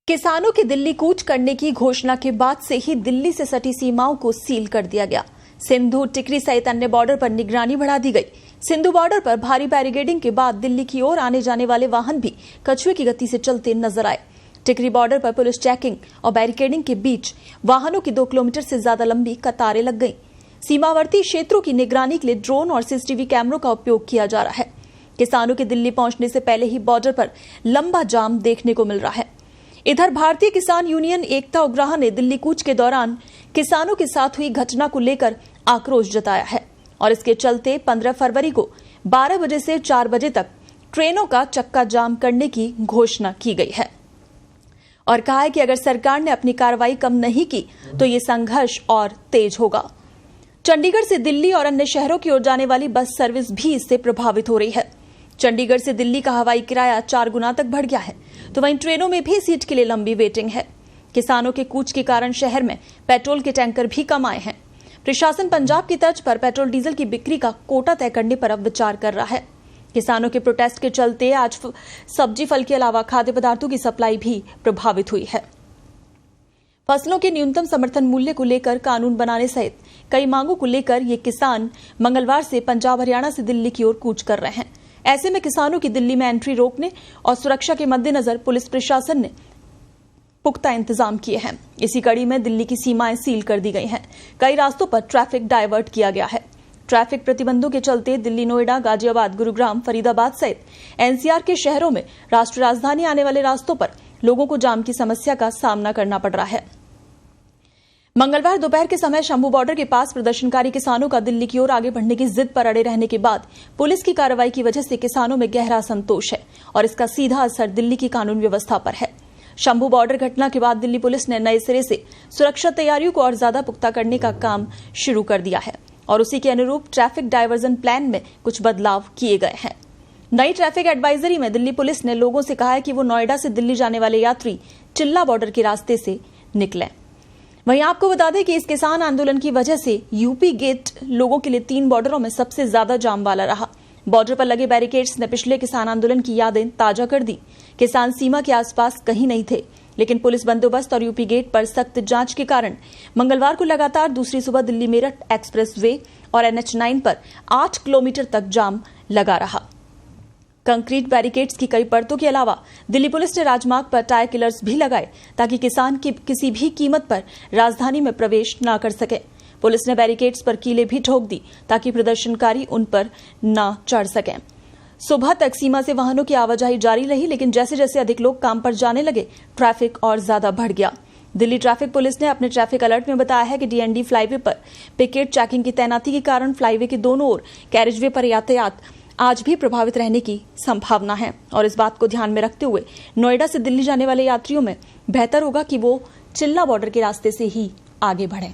किसानों के दिल्ली कूच करने की घोषणा के बाद से ही दिल्ली से सटी सीमाओं को सील कर दिया गया। सिंधु, टिकरी सहित अन्य बॉर्डर पर निगरानी बढ़ा दी गई। सिंधु बॉर्डर पर भारी बैरिकेडिंग के बाद दिल्ली की ओर आने जाने वाले वाहन भी कछुए की गति से चलते नजर आए। टिकरी बॉर्डर पर पुलिस चेकिंग और बैरिकेडिंग के बीच वाहनों की 2 किलोमीटर से ज्यादा लंबी कतारें लग गई। सीमावर्ती क्षेत्रों की निगरानी के लिए ड्रोन और सीसीटीवी कैमरों का उपयोग किया जा रहा है। किसानों के दिल्ली पहुंचने से पहले ही बॉर्डर पर लंबा जाम देखने को मिल रहा है। इधर भारतीय किसान यूनियन एकता उग्राह ने दिल्ली कूच के दौरान किसानों के साथ हुई घटना को लेकर आक्रोश जताया है और इसके चलते 15 फरवरी को 12 बजे से 4 बजे तक ट्रेनों का चक्का जाम करने की घोषणा की गई है और कहा है कि अगर सरकार ने अपनी कार्रवाई कम नहीं की तो ये संघर्ष और तेज होगा। चंडीगढ़ से दिल्ली और अन्य शहरों की ओर जाने वाली बस सर्विस भी इससे प्रभावित हो रही है। चंडीगढ़ से दिल्ली का हवाई किराया 4 गुना तक बढ़ गया है, तो वहीं ट्रेनों में भी सीट के लिए लंबी वेटिंग है। किसानों के कूच के कारण शहर में पेट्रोल के टैंकर भी कम आए हैं। प्रशासन पंजाब की तर्ज पर पेट्रोल डीजल की बिक्री का कोटा तय करने पर अब विचार कर रहा है। किसानों के प्रोटेस्ट के चलते आज सब्जी फल के अलावा खाद्य पदार्थों की सप्लाई भी प्रभावित हुई है। फसलों के न्यूनतम समर्थन मूल्य को लेकर कानून बनाने सहित कई मांगों को लेकर ये किसान मंगलवार से पंजाब हरियाणा से दिल्ली की ओर कूच कर रहे हैं। ऐसे में किसानों की दिल्ली में एंट्री रोकने और सुरक्षा के मद्देनजर पुलिस प्रशासन ने पुख्ता इंतजाम किए हैं। इसी कड़ी में दिल्ली की सीमाएं सील कर दी गई हैं। कई रास्तों पर ट्रैफिक डायवर्ट किया गया है। ट्रैफिक प्रतिबंधों के चलते दिल्ली, नोएडा, गाजियाबाद, गुरुग्राम, फरीदाबाद सहित एनसीआर के शहरों में राष्ट्रीय राजधानी आने वाले रास्तों पर लोगों को जाम की समस्या का सामना करना पड़ रहा है। मंगलवार दोपहर के समय शंभू बॉर्डर के पास प्रदर्शनकारी किसानों का दिल्ली की ओर आगे बढ़ने की जिद पर अड़े रहने के बाद पुलिस की कार्रवाई की वजह से किसानों में गहरा असंतोष है और इसका सीधा असर दिल्ली की कानून व्यवस्था पर है। शंभू बॉर्डर घटना के बाद दिल्ली पुलिस ने नए सिरे से सुरक्षा तैयारियों को और ज्यादा पुख्ता करने का काम शुरू कर दिया है और उसी के अनुरूप ट्रैफिक डायवर्जन प्लान में कुछ बदलाव किए गए हैं। नई ट्रैफिक एडवाइजरी में दिल्ली पुलिस ने लोगों से कहा है कि वो नोएडा से दिल्ली जाने वाले यात्री चिल्ला बॉर्डर के रास्ते से निकलें। वहीं आपको बता दें कि इस किसान आंदोलन की वजह से यूपी गेट लोगों के लिए 3 बॉर्डरों में सबसे ज्यादा जाम वाला रहा। बॉर्डर पर लगे बैरिकेड्स ने पिछले किसान आंदोलन की यादें ताजा कर दी। किसान सीमा के आसपास कहीं नहीं थे, लेकिन पुलिस बंदोबस्त और यूपी गेट पर सख्त जांच के कारण मंगलवार को लगातार दूसरी सुबह दिल्ली मेरठ एक्सप्रेस वे और NH9 पर 8 किलोमीटर तक जाम लगा रहा। कंक्रीट बैरिकेड्स की कई परतों के अलावा दिल्ली पुलिस ने राजमार्ग पर टायर किलर्स भी लगाए ताकि किसान की किसी भी कीमत पर राजधानी में प्रवेश न कर सके। पुलिस ने बैरिकेड्स पर कीलें भी ठोक दी ताकि प्रदर्शनकारी उन पर न चढ़ सकें। सुबह तक सीमा से वाहनों की आवाजाही जारी रही, लेकिन जैसे जैसे अधिक लोग काम पर जाने लगे ट्रैफिक और ज्यादा बढ़ गया। दिल्ली ट्रैफिक पुलिस ने अपने ट्रैफिक अलर्ट में बताया है कि DND फ्लाईवे पर पिकेट चेकिंग की तैनाती के कारण फ्लाईवे के दोनों ओर कैरिजवे पर यातायात आज भी प्रभावित रहने की संभावना है और इस बात को ध्यान में रखते हुए नोएडा से दिल्ली जाने वाले यात्रियों में बेहतर होगा कि वो चिल्ला बॉर्डर के रास्ते से ही आगे बढ़ें।